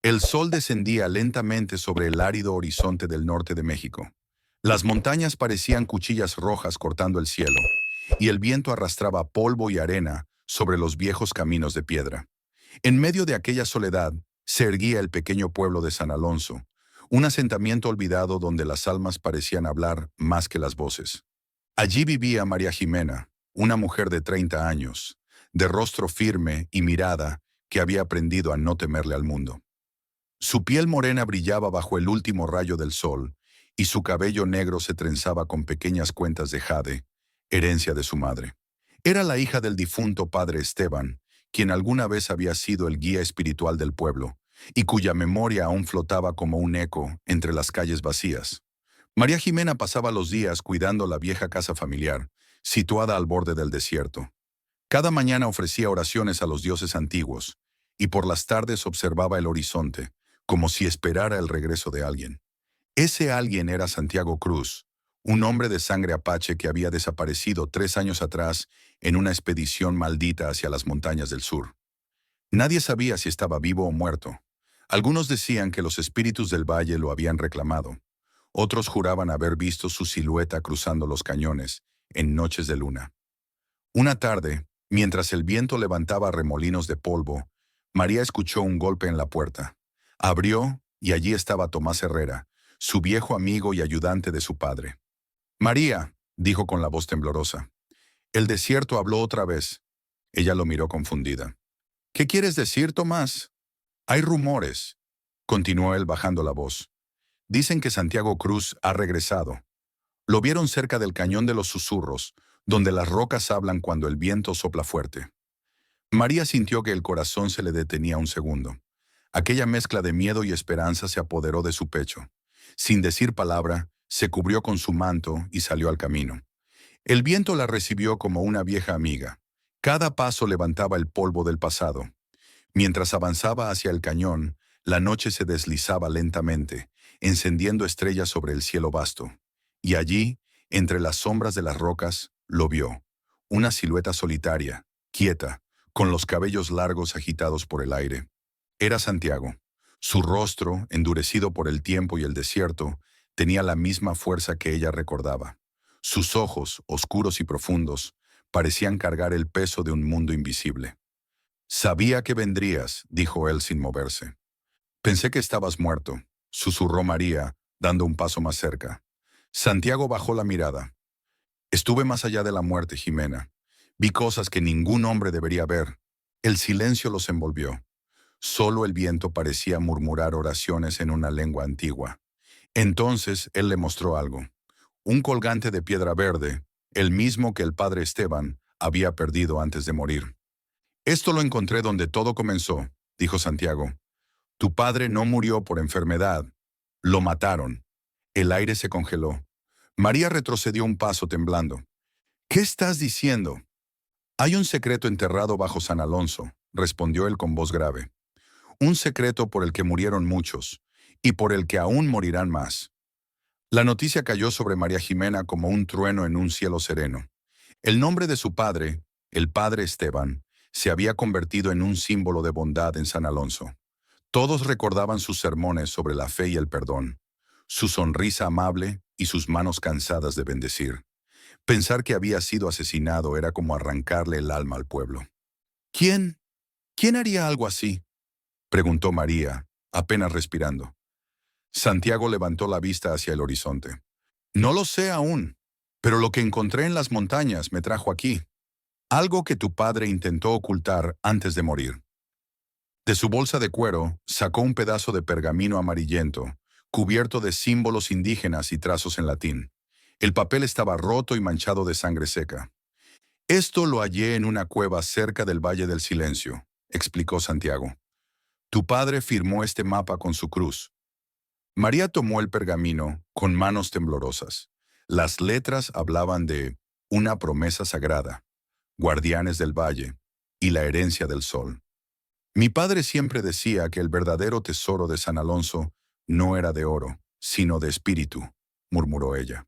El sol descendía lentamente sobre el árido horizonte del norte de México. Las montañas parecían cuchillas rojas cortando el cielo, y el viento arrastraba polvo y arena sobre los viejos caminos de piedra. En medio de aquella soledad se erguía el pequeño pueblo de San Alonso, un asentamiento olvidado donde las almas parecían hablar más que las voces. Allí vivía María Jimena, una mujer de 30 años, de rostro firme y mirada que había aprendido a no temerle al mundo. Su piel morena brillaba bajo el último rayo del sol, y su cabello negro se trenzaba con pequeñas cuentas de jade, herencia de su madre. Era la hija del difunto padre Esteban, quien alguna vez había sido el guía espiritual del pueblo, y cuya memoria aún flotaba como un eco entre las calles vacías. María Jimena pasaba los días cuidando la vieja casa familiar, situada al borde del desierto. Cada mañana ofrecía oraciones a los dioses antiguos, y por las tardes observaba el horizonte, como si esperara el regreso de alguien. Ese alguien era Santiago Cruz, un hombre de sangre apache que había desaparecido 3 años atrás en una expedición maldita hacia las montañas del sur. Nadie sabía si estaba vivo o muerto. Algunos decían que los espíritus del valle lo habían reclamado. Otros juraban haber visto su silueta cruzando los cañones en noches de luna. Una tarde, mientras el viento levantaba remolinos de polvo, María escuchó un golpe en la puerta. Abrió y allí estaba Tomás Herrera, su viejo amigo y ayudante de su padre. «María», dijo con la voz temblorosa. «El desierto habló otra vez». Ella lo miró confundida. «¿Qué quieres decir, Tomás?» «Hay rumores», continuó él bajando la voz. «Dicen que Santiago Cruz ha regresado. Lo vieron cerca del Cañón de los Susurros, donde las rocas hablan cuando el viento sopla fuerte». María sintió que el corazón se le detenía un segundo. Aquella mezcla de miedo y esperanza se apoderó de su pecho. Sin decir palabra, se cubrió con su manto y salió al camino. El viento la recibió como una vieja amiga. Cada paso levantaba el polvo del pasado. Mientras avanzaba hacia el cañón, la noche se deslizaba lentamente, encendiendo estrellas sobre el cielo vasto. Y allí, entre las sombras de las rocas, lo vio. Una silueta solitaria, quieta, con los cabellos largos agitados por el aire. Era Santiago. Su rostro, endurecido por el tiempo y el desierto, tenía la misma fuerza que ella recordaba. Sus ojos, oscuros y profundos, parecían cargar el peso de un mundo invisible. «Sabía que vendrías», dijo él sin moverse. «Pensé que estabas muerto», susurró María, dando un paso más cerca. Santiago bajó la mirada. «Estuve más allá de la muerte, Jimena. Vi cosas que ningún hombre debería ver». El silencio los envolvió. Solo el viento parecía murmurar oraciones en una lengua antigua. Entonces él le mostró algo. Un colgante de piedra verde, el mismo que el padre Esteban había perdido antes de morir. «Esto lo encontré donde todo comenzó», dijo Santiago. «Tu padre no murió por enfermedad. Lo mataron». El aire se congeló. María retrocedió un paso temblando. «¿Qué estás diciendo?» «Hay un secreto enterrado bajo San Alonso», respondió él con voz grave. «Un secreto por el que murieron muchos, y por el que aún morirán más». La noticia cayó sobre María Jimena como un trueno en un cielo sereno. El nombre de su padre, el padre Esteban, se había convertido en un símbolo de bondad en San Alonso. Todos recordaban sus sermones sobre la fe y el perdón, su sonrisa amable y sus manos cansadas de bendecir. Pensar que había sido asesinado era como arrancarle el alma al pueblo. «¿Quién? ¿Quién haría algo así?», preguntó María, apenas respirando. Santiago levantó la vista hacia el horizonte. «No lo sé aún, pero lo que encontré en las montañas me trajo aquí. Algo que tu padre intentó ocultar antes de morir». De su bolsa de cuero sacó un pedazo de pergamino amarillento, cubierto de símbolos indígenas y trazos en latín. El papel estaba roto y manchado de sangre seca. «Esto lo hallé en una cueva cerca del Valle del Silencio», explicó Santiago. «Tu padre firmó este mapa con su cruz». María tomó el pergamino con manos temblorosas. Las letras hablaban de una promesa sagrada, guardianes del valle y la herencia del sol. «Mi padre siempre decía que el verdadero tesoro de San Alonso no era de oro, sino de espíritu», murmuró ella.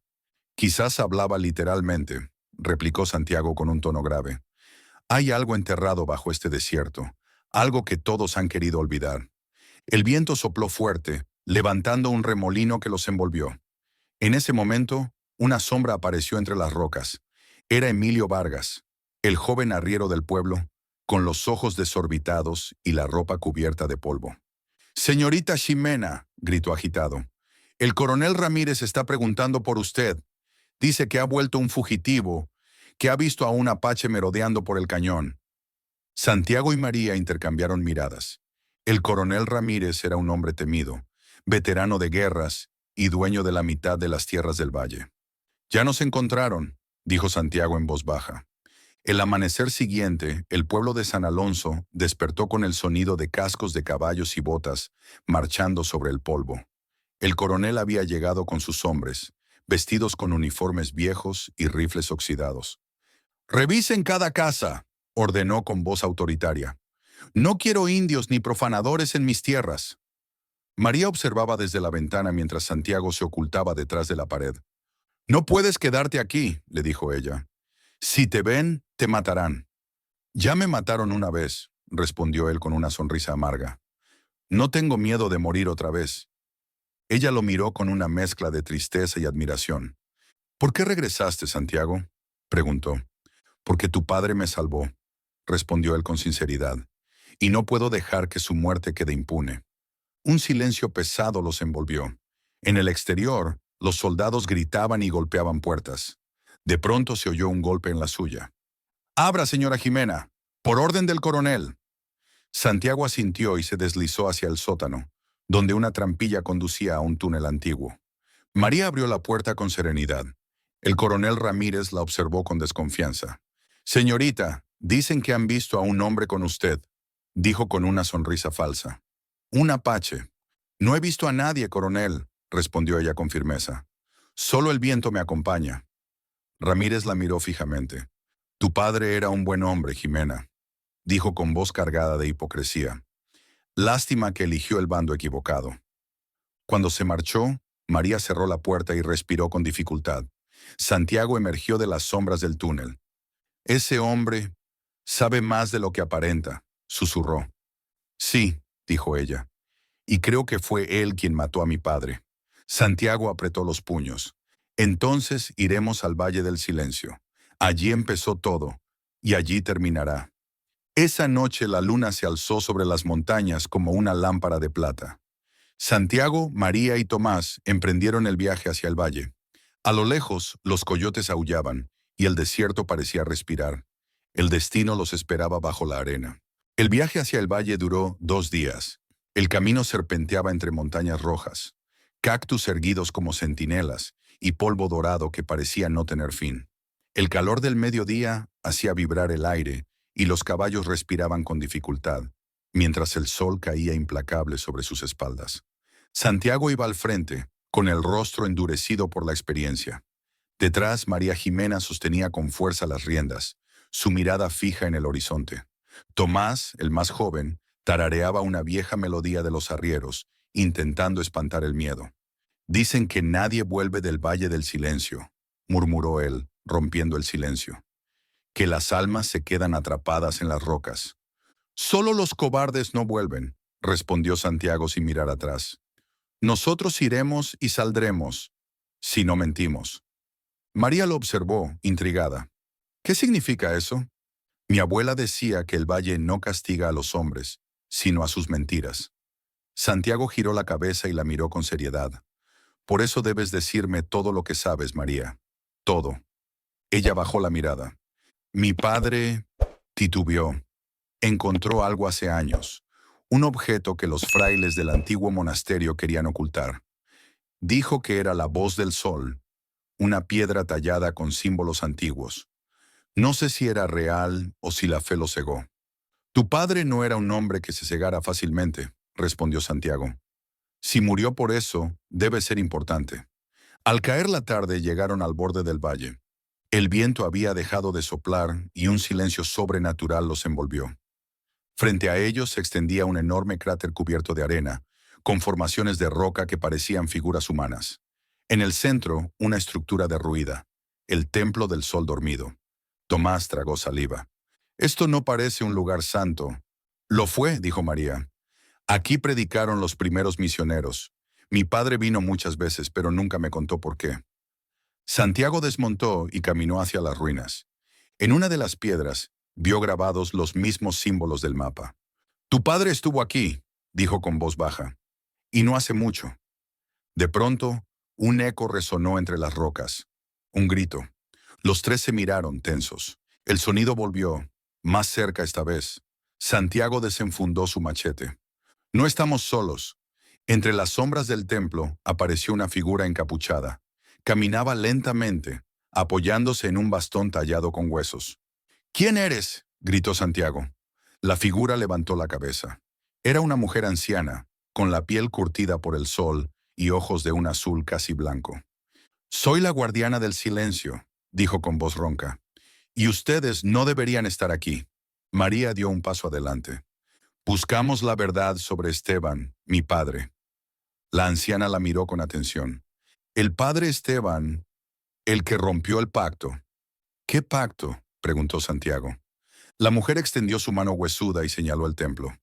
«Quizás hablaba literalmente», replicó Santiago con un tono grave. «Hay algo enterrado bajo este desierto, algo que todos han querido olvidar. El viento sopló fuerte, levantando un remolino que los envolvió. En ese momento, una sombra apareció entre las rocas. Era Emilio Vargas, el joven arriero del pueblo, con los ojos desorbitados y la ropa cubierta de polvo. «Señorita Ximena», gritó agitado, «el coronel Ramírez está preguntando por usted. Dice que ha vuelto un fugitivo, que ha visto a un apache merodeando por el cañón». Santiago y María intercambiaron miradas. El coronel Ramírez era un hombre temido, veterano de guerras y dueño de la mitad de las tierras del valle. «Ya nos encontraron», dijo Santiago en voz baja. El amanecer siguiente, el pueblo de San Alonso despertó con el sonido de cascos de caballos y botas marchando sobre el polvo. El coronel había llegado con sus hombres, vestidos con uniformes viejos y rifles oxidados. «Revisen cada casa», ordenó con voz autoritaria. «No quiero indios ni profanadores en mis tierras». María observaba desde la ventana mientras Santiago se ocultaba detrás de la pared. «No puedes quedarte aquí», le dijo ella. «Si te ven, te matarán». «Ya me mataron una vez», respondió él con una sonrisa amarga. «No tengo miedo de morir otra vez». Ella lo miró con una mezcla de tristeza y admiración. «¿Por qué regresaste, Santiago?», preguntó. «Porque tu padre me salvó», respondió él con sinceridad. «Y no puedo dejar que su muerte quede impune». Un silencio pesado los envolvió. En el exterior, los soldados gritaban y golpeaban puertas. De pronto se oyó un golpe en la suya. «Abra, señora Ximena, por orden del coronel». Santiago asintió y se deslizó hacia el sótano, donde una trampilla conducía a un túnel antiguo. María abrió la puerta con serenidad. El coronel Ramírez la observó con desconfianza. «Señorita, dicen que han visto a un hombre con usted», dijo con una sonrisa falsa. «Un apache». «No he visto a nadie, coronel», respondió ella con firmeza. «Solo el viento me acompaña». Ramírez la miró fijamente. «Tu padre era un buen hombre, Ximena», dijo con voz cargada de hipocresía. «Lástima que eligió el bando equivocado». Cuando se marchó, María cerró la puerta y respiró con dificultad. Santiago emergió de las sombras del túnel. «Ese hombre sabe más de lo que aparenta», susurró. «Sí», dijo ella, «y creo que fue él quien mató a mi padre». Santiago apretó los puños. «Entonces iremos al Valle del Silencio. Allí empezó todo, y allí terminará». Esa noche la luna se alzó sobre las montañas como una lámpara de plata. Santiago, María y Tomás emprendieron el viaje hacia el valle. A lo lejos, los coyotes aullaban, y el desierto parecía respirar. El destino los esperaba bajo la arena. El viaje hacia el valle duró 2 días. El camino serpenteaba entre montañas rojas, cactus erguidos como centinelas y polvo dorado que parecía no tener fin. El calor del mediodía hacía vibrar el aire y los caballos respiraban con dificultad, mientras el sol caía implacable sobre sus espaldas. Santiago iba al frente, con el rostro endurecido por la experiencia. Detrás, María Ximena sostenía con fuerza las riendas, su mirada fija en el horizonte. Tomás, el más joven, tarareaba una vieja melodía de los arrieros, intentando espantar el miedo. «Dicen que nadie vuelve del Valle del Silencio», murmuró él, rompiendo el silencio. «Que las almas se quedan atrapadas en las rocas». «Solo los cobardes no vuelven», respondió Santiago sin mirar atrás. «Nosotros iremos y saldremos, si no mentimos». María lo observó, intrigada. «¿Qué significa eso?» «Mi abuela decía que el valle no castiga a los hombres, sino a sus mentiras». Santiago giró la cabeza y la miró con seriedad. «Por eso debes decirme todo lo que sabes, María. Todo». Ella bajó la mirada. «Mi padre», titubeó, «encontró algo hace años, un objeto que los frailes del antiguo monasterio querían ocultar. Dijo que era la voz del sol, una piedra tallada con símbolos antiguos. No sé si era real o si la fe lo cegó». «Tu padre no era un hombre que se cegara fácilmente», respondió Santiago. «Si murió por eso, debe ser importante». Al caer la tarde llegaron al borde del valle. El viento había dejado de soplar y un silencio sobrenatural los envolvió. Frente a ellos se extendía un enorme cráter cubierto de arena, con formaciones de roca que parecían figuras humanas. En el centro, una estructura derruida, el templo del sol dormido. Tomás tragó saliva. «Esto no parece un lugar santo». «Lo fue», dijo María. Aquí predicaron los primeros misioneros. Mi padre vino muchas veces, pero nunca me contó por qué. Santiago desmontó y caminó hacia las ruinas. En una de las piedras, vio grabados los mismos símbolos del mapa. «Tu padre estuvo aquí», dijo con voz baja, «y no hace mucho». De pronto, un eco resonó entre las rocas. Un grito. Los tres se miraron, tensos. El sonido volvió, más cerca esta vez. Santiago desenfundó su machete. «No estamos solos». Entre las sombras del templo apareció una figura encapuchada. Caminaba lentamente, apoyándose en un bastón tallado con huesos. «¿Quién eres?», gritó Santiago. La figura levantó la cabeza. Era una mujer anciana, con la piel curtida por el sol y ojos de un azul casi blanco. «Soy la guardiana del silencio», dijo con voz ronca. «Y ustedes no deberían estar aquí». María dio un paso adelante. «Buscamos la verdad sobre Esteban, mi padre». La anciana la miró con atención. «El padre Esteban, el que rompió el pacto». «¿Qué pacto?», preguntó Santiago. La mujer extendió su mano huesuda y señaló el templo.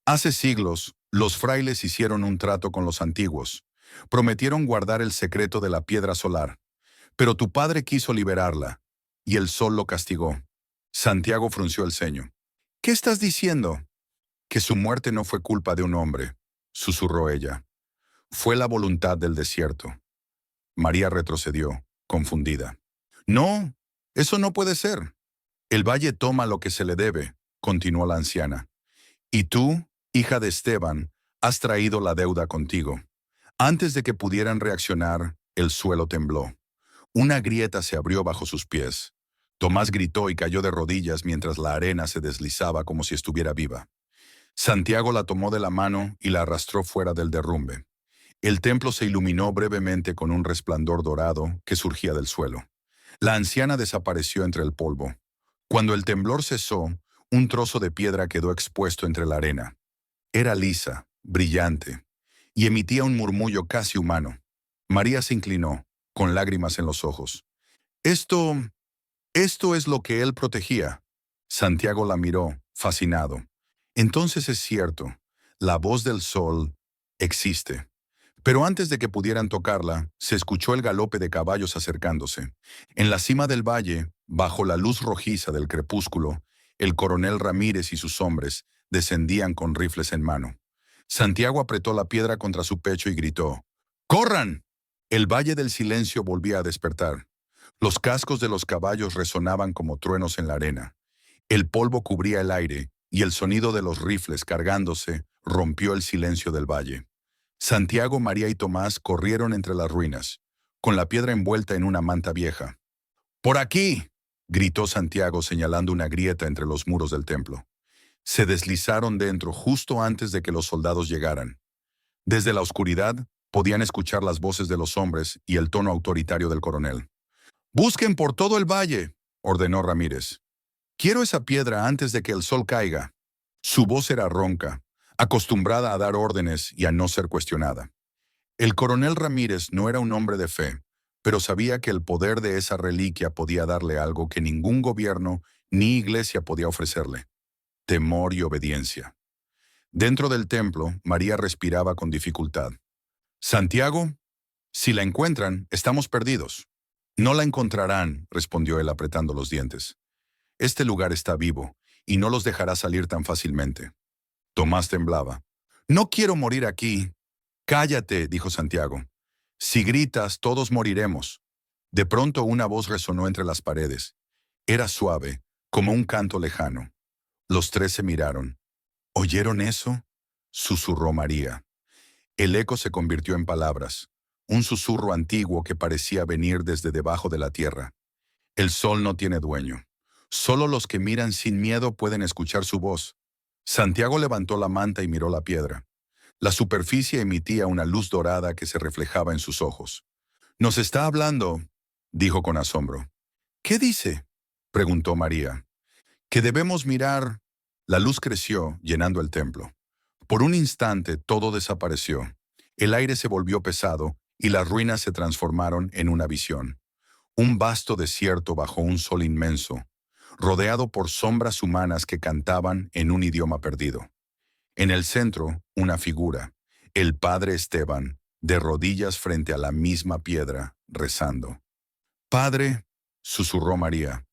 «Hace siglos, los frailes hicieron un trato con los antiguos. Prometieron guardar el secreto de la piedra solar. Pero tu padre quiso liberarla, y el sol lo castigó». Santiago frunció el ceño. «¿Qué estás diciendo?». «Que su muerte no fue culpa de un hombre», susurró ella. «Fue la voluntad del desierto». María retrocedió, confundida. «No, eso no puede ser». «El valle toma lo que se le debe», continuó la anciana. «Y tú, hija de Esteban, has traído la deuda contigo». Antes de que pudieran reaccionar, el suelo tembló. Una grieta se abrió bajo sus pies. Tomás gritó y cayó de rodillas mientras la arena se deslizaba como si estuviera viva. Santiago la tomó de la mano y la arrastró fuera del derrumbe. El templo se iluminó brevemente con un resplandor dorado que surgía del suelo. La anciana desapareció entre el polvo. Cuando el temblor cesó, un trozo de piedra quedó expuesto entre la arena. Era lisa, brillante, y emitía un murmullo casi humano. María se inclinó, con lágrimas en los ojos. «Esto es lo que él protegía». Santiago la miró, fascinado. «Entonces es cierto, la voz del sol existe». Pero antes de que pudieran tocarla, se escuchó el galope de caballos acercándose. En la cima del valle, bajo la luz rojiza del crepúsculo, el coronel Ramírez y sus hombres descendían con rifles en mano. Santiago apretó la piedra contra su pecho y gritó: «¡Corran!». El valle del silencio volvía a despertar. Los cascos de los caballos resonaban como truenos en la arena. El polvo cubría el aire y el sonido de los rifles cargándose rompió el silencio del valle. Santiago, María y Tomás corrieron entre las ruinas, con la piedra envuelta en una manta vieja. «¡Por aquí!», gritó Santiago señalando una grieta entre los muros del templo. Se deslizaron dentro justo antes de que los soldados llegaran. Desde la oscuridad podían escuchar las voces de los hombres y el tono autoritario del coronel. «Busquen por todo el valle», ordenó Ramírez. «Quiero esa piedra antes de que el sol caiga». Su voz era ronca, acostumbrada a dar órdenes y a no ser cuestionada. El coronel Ramírez no era un hombre de fe, pero sabía que el poder de esa reliquia podía darle algo que ningún gobierno ni iglesia podía ofrecerle: temor y obediencia. Dentro del templo, María respiraba con dificultad. «Santiago, si la encuentran, estamos perdidos». «No la encontrarán», respondió él apretando los dientes. «Este lugar está vivo, y no los dejará salir tan fácilmente». Tomás temblaba. «No quiero morir aquí». «Cállate», dijo Santiago. «Si gritas, todos moriremos». De pronto una voz resonó entre las paredes. Era suave, como un canto lejano. Los tres se miraron. «¿Oyeron eso?», susurró María. El eco se convirtió en palabras, un susurro antiguo que parecía venir desde debajo de la tierra. «El sol no tiene dueño. Solo los que miran sin miedo pueden escuchar su voz». Santiago levantó la manta y miró la piedra. La superficie emitía una luz dorada que se reflejaba en sus ojos. «Nos está hablando», dijo con asombro. «¿Qué dice?», preguntó María. «Que debemos mirar». La luz creció, llenando el templo. Por un instante todo desapareció. El aire se volvió pesado y las ruinas se transformaron en una visión. Un vasto desierto bajo un sol inmenso, rodeado por sombras humanas que cantaban en un idioma perdido. En el centro, una figura, el padre Esteban, de rodillas frente a la misma piedra, rezando. «Padre», susurró María.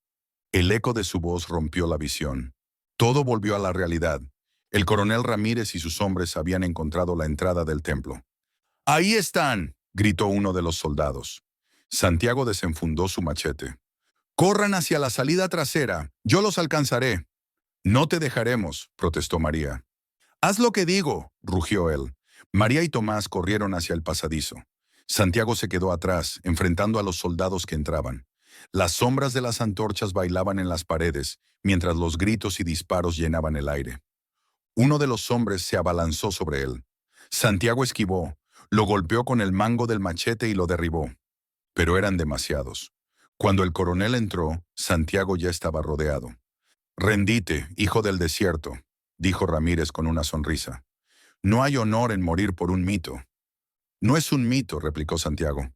El eco de su voz rompió la visión. Todo volvió a la realidad. El coronel Ramírez y sus hombres habían encontrado la entrada del templo. «¡Ahí están!», gritó uno de los soldados. Santiago desenfundó su machete. «Corran hacia la salida trasera, yo los alcanzaré». «No te dejaremos», protestó María. «Haz lo que digo», rugió él. María y Tomás corrieron hacia el pasadizo. Santiago se quedó atrás, enfrentando a los soldados que entraban. Las sombras de las antorchas bailaban en las paredes, mientras los gritos y disparos llenaban el aire. Uno de los hombres se abalanzó sobre él. Santiago esquivó, lo golpeó con el mango del machete y lo derribó. Pero eran demasiados. Cuando el coronel entró, Santiago ya estaba rodeado. «Rendite, hijo del desierto», dijo Ramírez con una sonrisa. «No hay honor en morir por un mito». «No es un mito», replicó Santiago.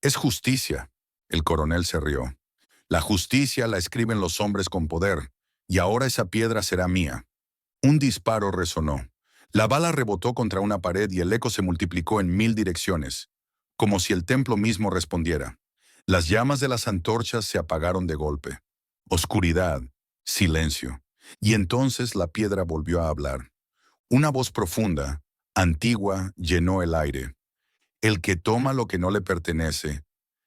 «Es justicia». El coronel se rió. «La justicia la escriben los hombres con poder, y ahora esa piedra será mía». Un disparo resonó. La bala rebotó contra una pared y el eco se multiplicó en 1000 direcciones, como si el templo mismo respondiera. Las llamas de las antorchas se apagaron de golpe. Oscuridad, silencio. Y entonces la piedra volvió a hablar. Una voz profunda, antigua, llenó el aire. «El que toma lo que no le pertenece,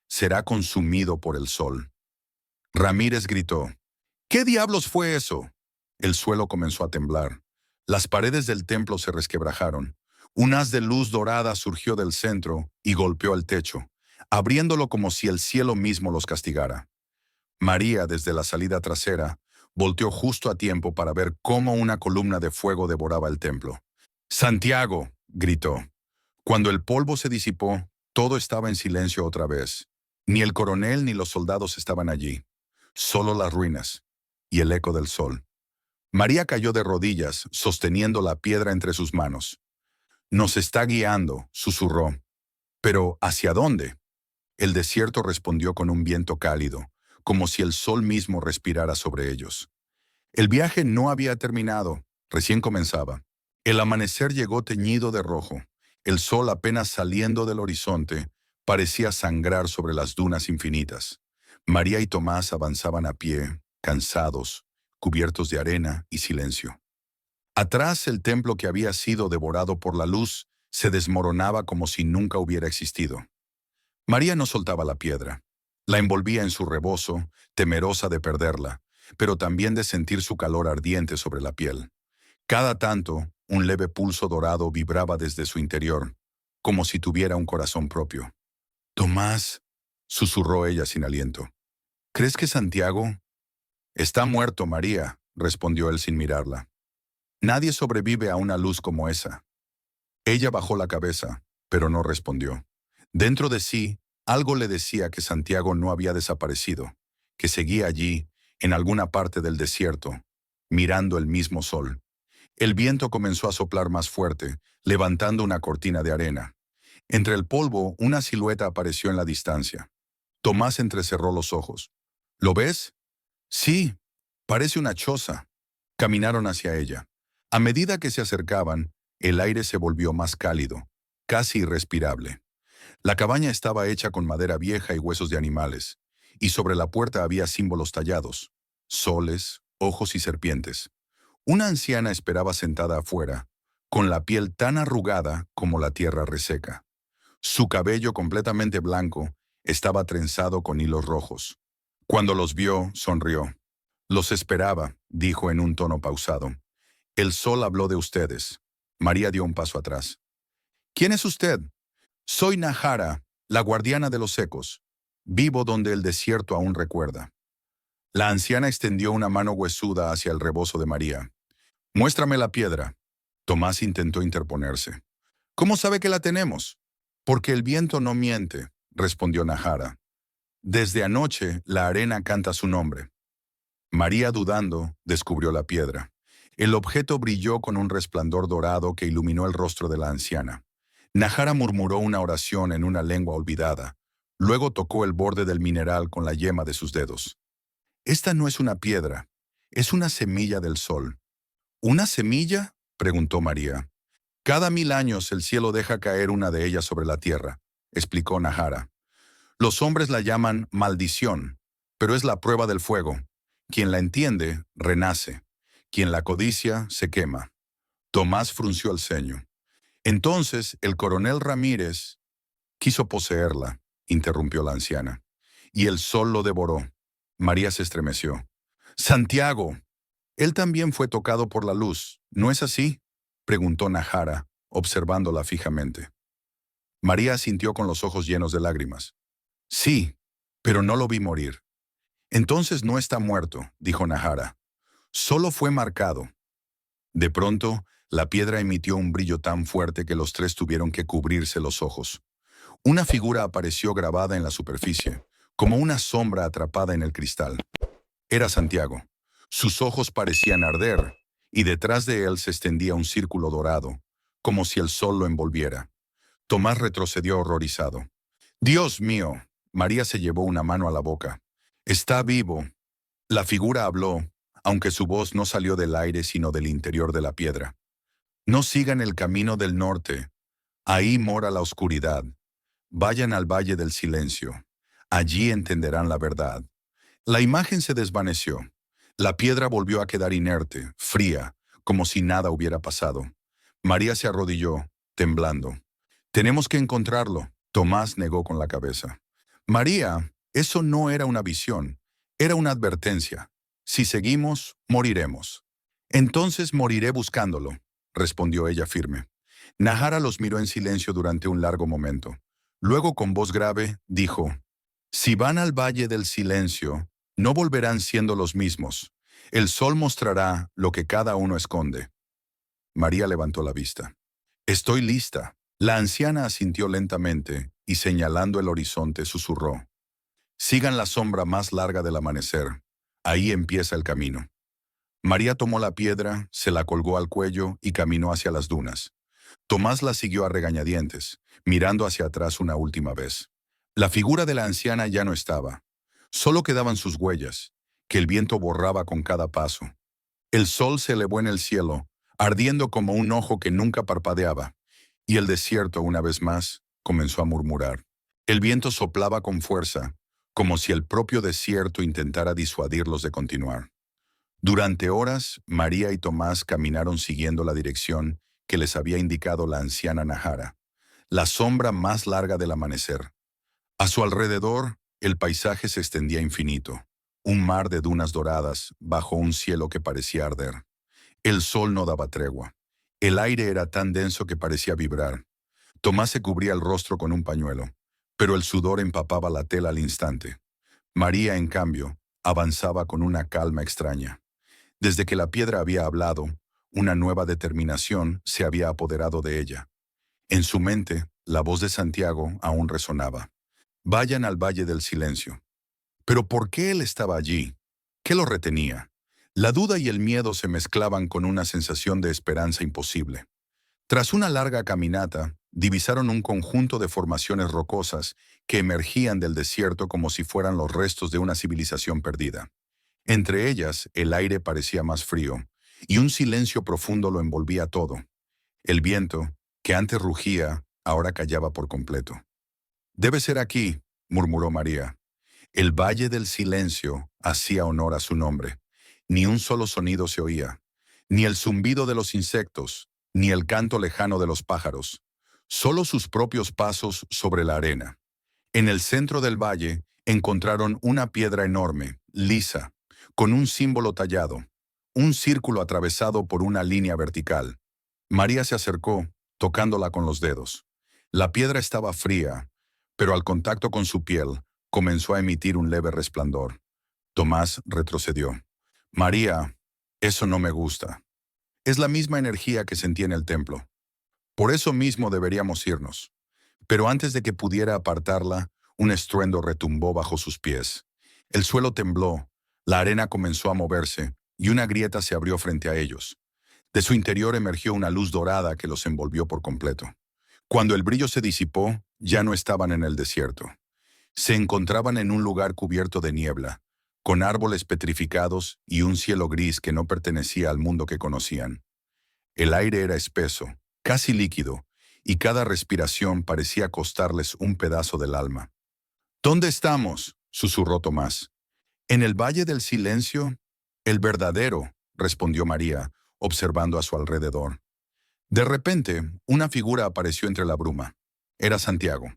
será consumido por el sol». Ramírez gritó. «¿Qué diablos fue eso?». El suelo comenzó a temblar. Las paredes del templo se resquebrajaron. Un haz de luz dorada surgió del centro y golpeó el techo, abriéndolo como si el cielo mismo los castigara. María, desde la salida trasera, volteó justo a tiempo para ver cómo una columna de fuego devoraba el templo. «¡Santiago!», gritó. Cuando el polvo se disipó, todo estaba en silencio otra vez. Ni el coronel ni los soldados estaban allí. Solo las ruinas y el eco del sol. María cayó de rodillas, sosteniendo la piedra entre sus manos. «Nos está guiando», susurró. «¿Pero hacia dónde?». El desierto respondió con un viento cálido, como si el sol mismo respirara sobre ellos. El viaje no había terminado, recién comenzaba. El amanecer llegó teñido de rojo. El sol, apenas saliendo del horizonte, parecía sangrar sobre las dunas infinitas. María y Tomás avanzaban a pie, cansados, cubiertos de arena y silencio. Atrás, el templo que había sido devorado por la luz se desmoronaba como si nunca hubiera existido. María no soltaba la piedra. La envolvía en su rebozo, temerosa de perderla, pero también de sentir su calor ardiente sobre la piel. Cada tanto, un leve pulso dorado vibraba desde su interior, como si tuviera un corazón propio. «Tomás», susurró ella sin aliento. «¿Crees que Santiago...?» «Está muerto, María», respondió él sin mirarla. «Nadie sobrevive a una luz como esa». Ella bajó la cabeza, pero no respondió. Dentro de sí, algo le decía que Santiago no había desaparecido, que seguía allí, en alguna parte del desierto, mirando el mismo sol. El viento comenzó a soplar más fuerte, levantando una cortina de arena. Entre el polvo, una silueta apareció en la distancia. Tomás entrecerró los ojos. «¿Lo ves?». «Sí, parece una choza». Caminaron hacia ella. A medida que se acercaban, el aire se volvió más cálido, casi irrespirable. La cabaña estaba hecha con madera vieja y huesos de animales, y sobre la puerta había símbolos tallados: soles, ojos y serpientes. Una anciana esperaba sentada afuera, con la piel tan arrugada como la tierra reseca. Su cabello completamente blanco estaba trenzado con hilos rojos. Cuando los vio, sonrió. «Los esperaba», dijo en un tono pausado. «El sol habló de ustedes». María dio un paso atrás. «¿Quién es usted?». «Soy Najara, la guardiana de los ecos. Vivo donde el desierto aún recuerda». La anciana extendió una mano huesuda hacia el rebozo de María. «Muéstrame la piedra». Tomás intentó interponerse. «¿Cómo sabe que la tenemos?». «Porque el viento no miente», respondió Najara. «Desde anoche la arena canta su nombre». María, dudando, descubrió la piedra. El objeto brilló con un resplandor dorado que iluminó el rostro de la anciana. Najara murmuró una oración en una lengua olvidada. Luego tocó el borde del mineral con la yema de sus dedos. «Esta no es una piedra, es una semilla del sol». «¿Una semilla?». preguntó María. Cada 1000 años el cielo deja caer una de ellas sobre la tierra, explicó Nahara. Los hombres la llaman maldición, pero es la prueba del fuego. Quien la entiende, renace. Quien la codicia, se quema. Tomás frunció el ceño. Entonces el coronel Ramírez quiso poseerla, interrumpió la anciana. Y el sol lo devoró. María se estremeció. Santiago. Él también fue tocado por la luz, ¿no es así? Preguntó Nahara, observándola fijamente. María asintió con los ojos llenos de lágrimas. Sí, pero no lo vi morir. Entonces no está muerto, dijo Nahara. Solo fue marcado. De pronto, la piedra emitió un brillo tan fuerte que los tres tuvieron que cubrirse los ojos. Una figura apareció grabada en la superficie, como una sombra atrapada en el cristal. Era Santiago. Sus ojos parecían arder, y detrás de él se extendía un círculo dorado, como si el sol lo envolviera. Tomás retrocedió horrorizado. «Dios mío», María se llevó una mano a la boca. «Está vivo». La figura habló, aunque su voz no salió del aire sino del interior de la piedra. «No sigan el camino del norte. Ahí mora la oscuridad. Vayan al Valle del Silencio. Allí entenderán la verdad». La imagen se desvaneció. La piedra volvió a quedar inerte, fría, como si nada hubiera pasado. María se arrodilló, temblando. «Tenemos que encontrarlo», Tomás negó con la cabeza. «María, eso no era una visión, era una advertencia. Si seguimos, moriremos». «Entonces moriré buscándolo», respondió ella firme. Nahara los miró en silencio durante un largo momento. Luego, con voz grave, dijo: «Si van al Valle del Silencio, no volverán siendo los mismos. El sol mostrará lo que cada uno esconde». María levantó la vista. «Estoy lista». La anciana asintió lentamente y señalando el horizonte susurró: «Sigan la sombra más larga del amanecer. Ahí empieza el camino». María tomó la piedra, se la colgó al cuello y caminó hacia las dunas. Tomás la siguió a regañadientes, mirando hacia atrás una última vez. La figura de la anciana ya no estaba. Solo quedaban sus huellas, que el viento borraba con cada paso. El sol se elevó en el cielo, ardiendo como un ojo que nunca parpadeaba, y el desierto, una vez más, comenzó a murmurar. El viento soplaba con fuerza, como si el propio desierto intentara disuadirlos de continuar. Durante horas, María y Tomás caminaron siguiendo la dirección que les había indicado la anciana Nahara, la sombra más larga del amanecer. A su alrededor, el paisaje se extendía infinito, un mar de dunas doradas bajo un cielo que parecía arder. El sol no daba tregua. El aire era tan denso que parecía vibrar. Tomás se cubría el rostro con un pañuelo, pero el sudor empapaba la tela al instante. María, en cambio, avanzaba con una calma extraña. Desde que la piedra había hablado, una nueva determinación se había apoderado de ella. En su mente, la voz de Santiago aún resonaba. «Vayan al Valle del Silencio». Pero ¿por qué él estaba allí? ¿Qué lo retenía? La duda y el miedo se mezclaban con una sensación de esperanza imposible. Tras una larga caminata, divisaron un conjunto de formaciones rocosas que emergían del desierto como si fueran los restos de una civilización perdida. Entre ellas, el aire parecía más frío, y un silencio profundo lo envolvía todo. El viento, que antes rugía, ahora callaba por completo. «Debe ser aquí», murmuró María. El Valle del Silencio hacía honor a su nombre. Ni un solo sonido se oía, ni el zumbido de los insectos, ni el canto lejano de los pájaros, solo sus propios pasos sobre la arena. En el centro del valle encontraron una piedra enorme, lisa, con un símbolo tallado, un círculo atravesado por una línea vertical. María se acercó, tocándola con los dedos. La piedra estaba fría, pero al contacto con su piel, comenzó a emitir un leve resplandor. Tomás retrocedió. «María, eso no me gusta. Es la misma energía que sentí en el templo. Por eso mismo deberíamos irnos». Pero antes de que pudiera apartarla, un estruendo retumbó bajo sus pies. El suelo tembló, la arena comenzó a moverse y una grieta se abrió frente a ellos. De su interior emergió una luz dorada que los envolvió por completo. Cuando el brillo se disipó, ya no estaban en el desierto. Se encontraban en un lugar cubierto de niebla, con árboles petrificados y un cielo gris que no pertenecía al mundo que conocían. El aire era espeso, casi líquido, y cada respiración parecía costarles un pedazo del alma. ¿Dónde estamos?, susurró Tomás. En el Valle del Silencio, el verdadero, respondió María, observando a su alrededor. De repente, una figura apareció entre la bruma. Era Santiago,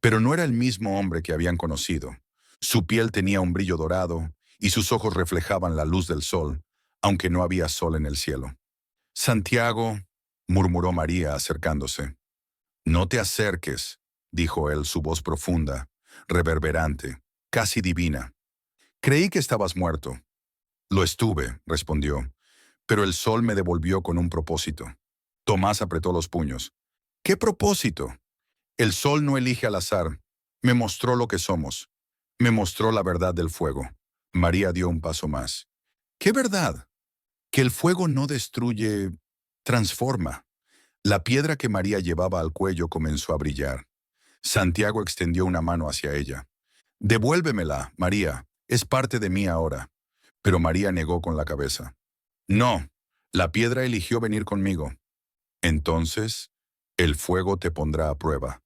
pero no era el mismo hombre que habían conocido. Su piel tenía un brillo dorado y sus ojos reflejaban la luz del sol, aunque no había sol en el cielo. Santiago, murmuró María acercándose. No te acerques, dijo él, su voz profunda, reverberante, casi divina. Creí que estabas muerto. Lo estuve, respondió, pero el sol me devolvió con un propósito. Tomás apretó los puños. ¿Qué propósito? El sol no elige al azar. Me mostró lo que somos. Me mostró la verdad del fuego. María dio un paso más. ¿Qué verdad? Que el fuego no destruye, transforma. La piedra que María llevaba al cuello comenzó a brillar. Santiago extendió una mano hacia ella. Devuélvemela, María. Es parte de mí ahora. Pero María negó con la cabeza. No, la piedra eligió venir conmigo. Entonces, el fuego te pondrá a prueba,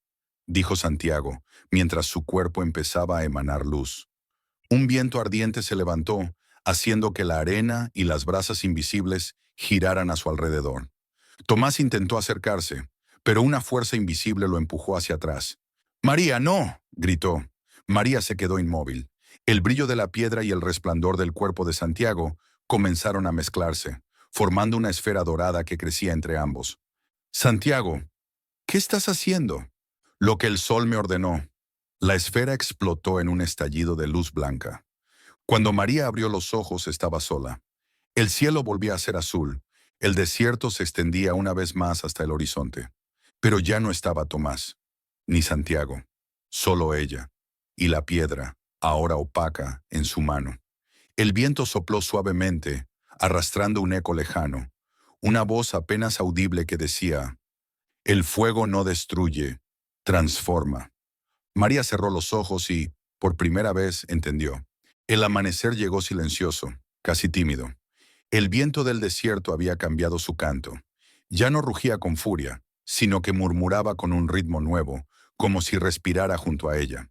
dijo Santiago, mientras su cuerpo empezaba a emanar luz. Un viento ardiente se levantó, haciendo que la arena y las brasas invisibles giraran a su alrededor. Tomás intentó acercarse, pero una fuerza invisible lo empujó hacia atrás. «¡María, no!», gritó. María se quedó inmóvil. El brillo de la piedra y el resplandor del cuerpo de Santiago comenzaron a mezclarse, formando una esfera dorada que crecía entre ambos. «Santiago, ¿qué estás haciendo?». «Lo que el sol me ordenó». La esfera explotó en un estallido de luz blanca. Cuando María abrió los ojos estaba sola. El cielo volvía a ser azul. El desierto se extendía una vez más hasta el horizonte. Pero ya no estaba Tomás, ni Santiago, solo ella, y la piedra, ahora opaca, en su mano. El viento sopló suavemente, arrastrando un eco lejano, una voz apenas audible que decía: «El fuego no destruye, transforma». María cerró los ojos y, por primera vez, entendió. El amanecer llegó silencioso, casi tímido. El viento del desierto había cambiado su canto. Ya no rugía con furia, sino que murmuraba con un ritmo nuevo, como si respirara junto a ella.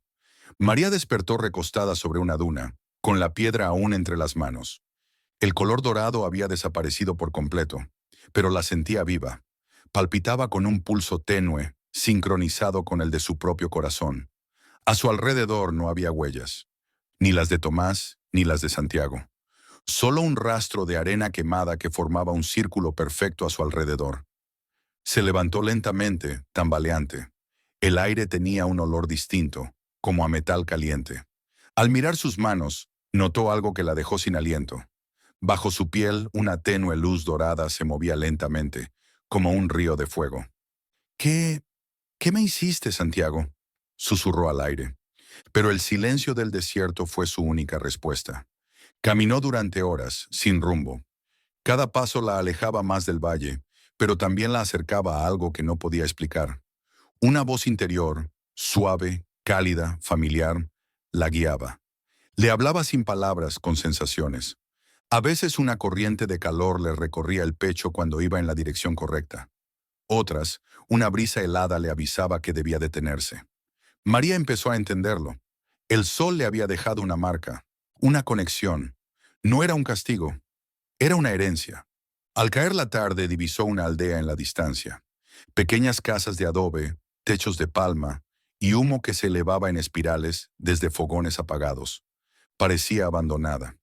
María despertó recostada sobre una duna, con la piedra aún entre las manos. El color dorado había desaparecido por completo, pero la sentía viva. Palpitaba con un pulso tenue, sincronizado con el de su propio corazón. A su alrededor no había huellas, ni las de Tomás, ni las de Santiago. Solo un rastro de arena quemada que formaba un círculo perfecto a su alrededor. Se levantó lentamente, tambaleante. El aire tenía un olor distinto, como a metal caliente. Al mirar sus manos, notó algo que la dejó sin aliento. Bajo su piel, una tenue luz dorada se movía lentamente, como un río de fuego. ¿Qué me hiciste, Santiago?», susurró al aire. Pero el silencio del desierto fue su única respuesta. Caminó durante horas, sin rumbo. Cada paso la alejaba más del valle, pero también la acercaba a algo que no podía explicar. Una voz interior, suave, cálida, familiar, la guiaba. Le hablaba sin palabras, con sensaciones. A veces una corriente de calor le recorría el pecho cuando iba en la dirección correcta. Otras, una brisa helada le avisaba que debía detenerse. María empezó a entenderlo. El sol le había dejado una marca, una conexión. No era un castigo, era una herencia. Al caer la tarde divisó una aldea en la distancia. Pequeñas casas de adobe, techos de palma y humo que se elevaba en espirales desde fogones apagados. Parecía abandonada.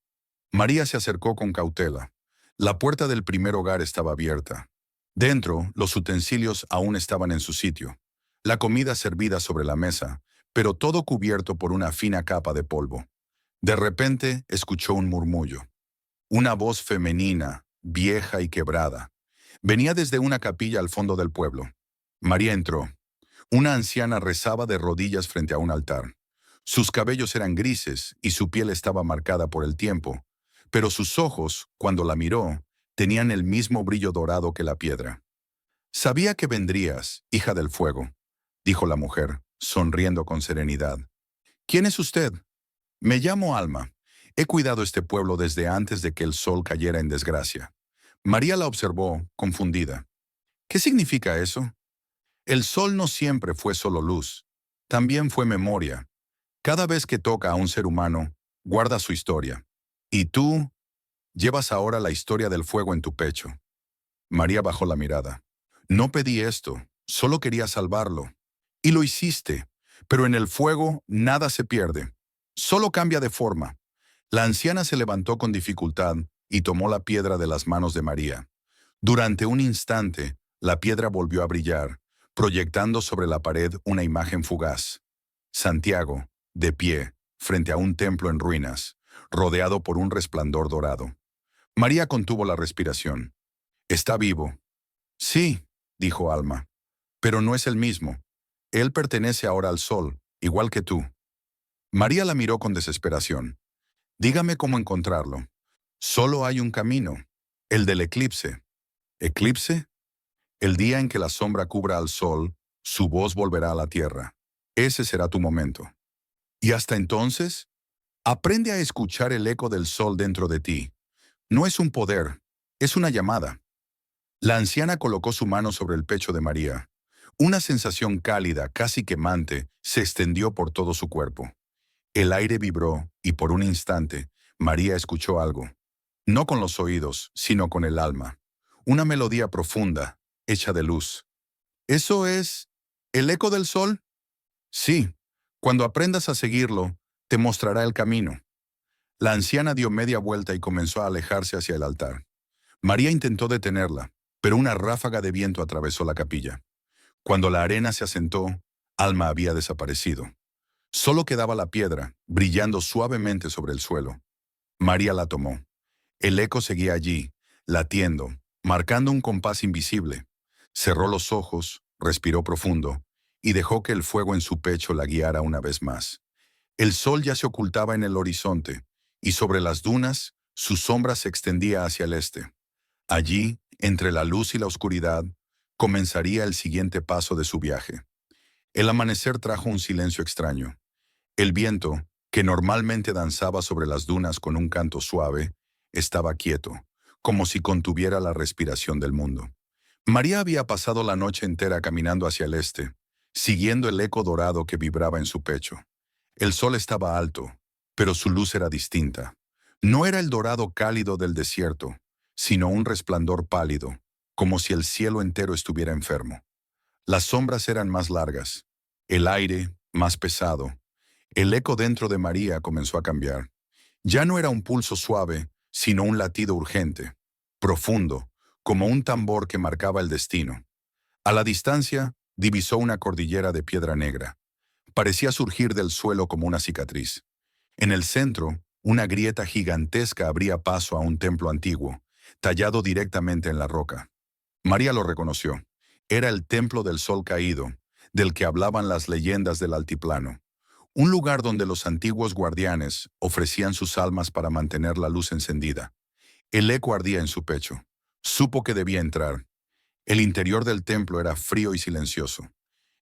María se acercó con cautela. La puerta del primer hogar estaba abierta. Dentro, los utensilios aún estaban en su sitio. La comida servida sobre la mesa, pero todo cubierto por una fina capa de polvo. De repente, escuchó un murmullo. Una voz femenina, vieja y quebrada. Venía desde una capilla al fondo del pueblo. María entró. Una anciana rezaba de rodillas frente a un altar. Sus cabellos eran grises y su piel estaba marcada por el tiempo, pero sus ojos, cuando la miró, tenían el mismo brillo dorado que la piedra. «Sabía que vendrías, hija del fuego», dijo la mujer, sonriendo con serenidad. «¿Quién es usted?». «Me llamo Alma. He cuidado este pueblo desde antes de que el sol cayera en desgracia. María la observó, confundida. ¿Qué significa eso? El sol no siempre fue solo luz, también fue memoria. Cada vez que toca a un ser humano, guarda su historia. Y tú llevas ahora la historia del fuego en tu pecho. María bajó la mirada. No pedí esto, solo quería salvarlo. Y lo hiciste, pero en el fuego nada se pierde, solo cambia de forma. La anciana se levantó con dificultad y tomó la piedra de las manos de María. Durante un instante, la piedra volvió a brillar, proyectando sobre la pared una imagen fugaz. Santiago, de pie, frente a un templo en ruinas, rodeado por un resplandor dorado. María contuvo la respiración. Está vivo. Sí, dijo Alma, pero no es el mismo. Él pertenece ahora al sol, igual que tú. María la miró con desesperación. Dígame cómo encontrarlo. Solo hay un camino, el del eclipse. ¿Eclipse? El día en que la sombra cubra al sol, su voz volverá a la tierra. Ese será tu momento. Y hasta entonces, aprende a escuchar el eco del sol dentro de ti. No es un poder, es una llamada. La anciana colocó su mano sobre el pecho de María. Una sensación cálida, casi quemante, se extendió por todo su cuerpo. El aire vibró y por un instante, María escuchó algo. No con los oídos, sino con el alma. Una melodía profunda, hecha de luz. ¿Eso es el eco del sol? Sí. Cuando aprendas a seguirlo, te mostrará el camino. La anciana dio media vuelta y comenzó a alejarse hacia el altar. María intentó detenerla, pero una ráfaga de viento atravesó la capilla. Cuando la arena se asentó, Alma había desaparecido. Solo quedaba la piedra, brillando suavemente sobre el suelo. María la tomó. El eco seguía allí, latiendo, marcando un compás invisible. Cerró los ojos, respiró profundo, y dejó que el fuego en su pecho la guiara una vez más. El sol ya se ocultaba en el horizonte, y sobre las dunas, su sombra se extendía hacia el este. Allí, entre la luz y la oscuridad, comenzaría el siguiente paso de su viaje. El amanecer trajo un silencio extraño. El viento, que normalmente danzaba sobre las dunas con un canto suave, estaba quieto, como si contuviera la respiración del mundo. María había pasado la noche entera caminando hacia el este, siguiendo el eco dorado que vibraba en su pecho. El sol estaba alto, pero su luz era distinta. No era el dorado cálido del desierto, sino un resplandor pálido, como si el cielo entero estuviera enfermo. Las sombras eran más largas, el aire más pesado. El eco dentro de María comenzó a cambiar. Ya no era un pulso suave, sino un latido urgente, profundo, como un tambor que marcaba el destino. A la distancia, divisó una cordillera de piedra negra. Parecía surgir del suelo como una cicatriz. En el centro, una grieta gigantesca abría paso a un templo antiguo, tallado directamente en la roca. María lo reconoció. Era el templo del sol caído, del que hablaban las leyendas del altiplano. Un lugar donde los antiguos guardianes ofrecían sus almas para mantener la luz encendida. El eco ardía en su pecho. Supo que debía entrar. El interior del templo era frío y silencioso.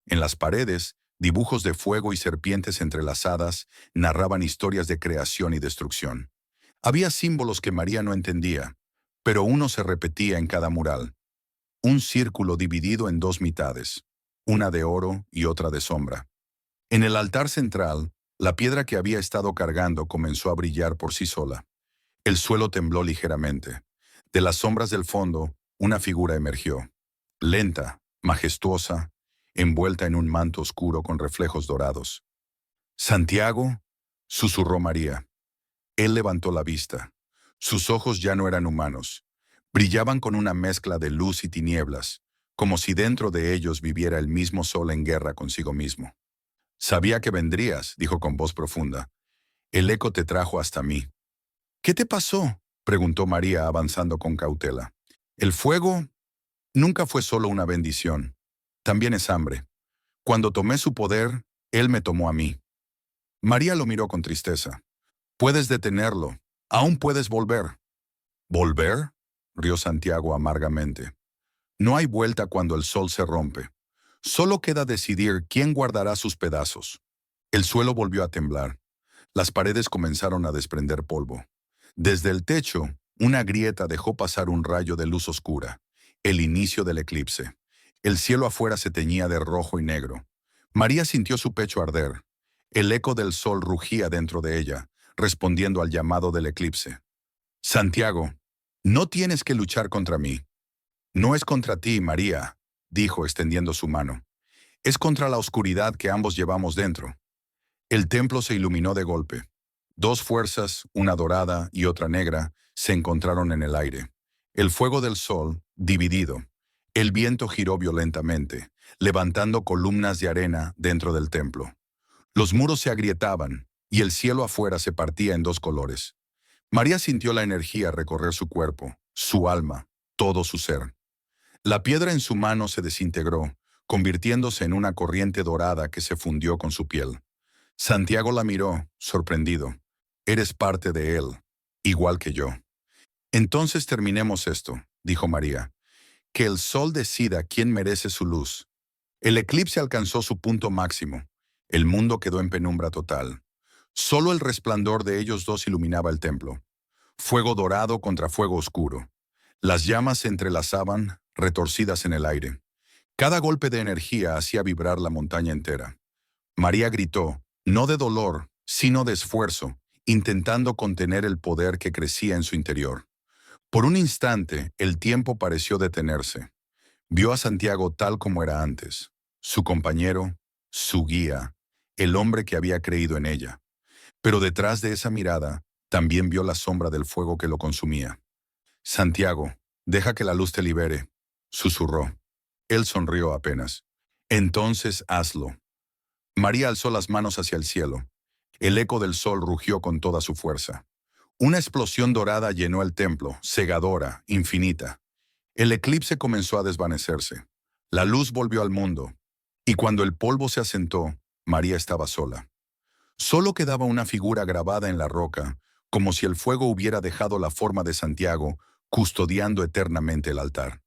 En las paredes, dibujos de fuego y serpientes entrelazadas narraban historias de creación y destrucción. Había símbolos que María no entendía, pero uno se repetía en cada mural. Un círculo dividido en dos mitades, una de oro y otra de sombra. En el altar central, la piedra que había estado cargando comenzó a brillar por sí sola. El suelo tembló ligeramente. De las sombras del fondo, una figura emergió. Lenta, majestuosa, envuelta en un manto oscuro con reflejos dorados. «Santiago», susurró María. Él levantó la vista. Sus ojos ya no eran humanos. Brillaban con una mezcla de luz y tinieblas, como si dentro de ellos viviera el mismo sol en guerra consigo mismo. «Sabía que vendrías», dijo con voz profunda. «El eco te trajo hasta mí». «¿Qué te pasó?», preguntó María avanzando con cautela. «El fuego nunca fue solo una bendición. También es hambre. Cuando tomé su poder, él me tomó a mí». María lo miró con tristeza. «Puedes detenerlo. Aún puedes volver». «¿Volver?», rió Santiago amargamente. «No hay vuelta cuando el sol se rompe. Solo queda decidir quién guardará sus pedazos». El suelo volvió a temblar. Las paredes comenzaron a desprender polvo. Desde el techo, Una grieta dejó pasar un rayo de luz oscura, el inicio del eclipse. El cielo afuera se teñía de rojo y negro. María sintió su pecho arder. El eco del sol rugía dentro de ella, respondiendo al llamado del eclipse. Santiago, no tienes que luchar contra mí. No es contra ti, María, dijo extendiendo su mano. Es contra la oscuridad que ambos llevamos dentro. El templo se iluminó de golpe. Dos fuerzas, una dorada y otra negra, se encontraron en el aire. El fuego del sol, dividido. El viento giró violentamente, levantando columnas de arena dentro del templo. Los muros se agrietaban, y el cielo afuera se partía en dos colores. María sintió la energía recorrer su cuerpo, su alma, todo su ser. La piedra en su mano se desintegró, convirtiéndose en una corriente dorada que se fundió con su piel. Santiago la miró, sorprendido. Eres parte de él, igual que yo. Entonces terminemos esto, dijo María. Que el sol decida quién merece su luz. El eclipse alcanzó su punto máximo. El mundo quedó en penumbra total. Solo el resplandor de ellos dos iluminaba el templo. Fuego dorado contra fuego oscuro. Las llamas se entrelazaban, retorcidas en el aire. Cada golpe de energía hacía vibrar la montaña entera. María gritó, no de dolor, sino de esfuerzo, intentando contener el poder que crecía en su interior. Por un instante, el tiempo pareció detenerse. Vio a Santiago tal como era antes, su compañero, su guía, el hombre que había creído en ella. Pero detrás de esa mirada, también vio la sombra del fuego que lo consumía. Santiago, deja que la luz te libere, susurró. Él sonrió apenas. Entonces hazlo. María alzó las manos hacia el cielo. El eco del sol rugió con toda su fuerza. Una explosión dorada llenó el templo, cegadora, infinita. El eclipse comenzó a desvanecerse. La luz volvió al mundo. Y cuando el polvo se asentó, María estaba sola. Solo quedaba una figura grabada en la roca, como si el fuego hubiera dejado la forma de Santiago, custodiando eternamente el altar.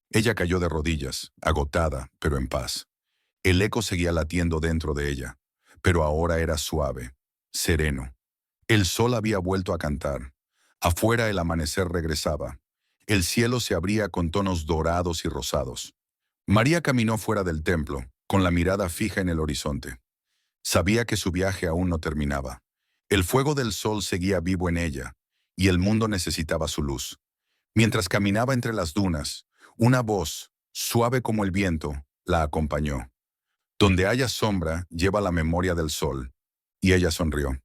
Ella cayó de rodillas, agotada, pero en paz. El eco seguía latiendo dentro de ella, pero ahora era suave, sereno. El sol había vuelto a cantar. Afuera el amanecer regresaba. El cielo se abría con tonos dorados y rosados. María caminó fuera del templo, con la mirada fija en el horizonte. Sabía que su viaje aún no terminaba. El fuego del sol seguía vivo en ella, y el mundo necesitaba su luz. Mientras caminaba entre las dunas, una voz, suave como el viento, la acompañó. Donde haya sombra, lleva la memoria del sol. Y ella sonrió.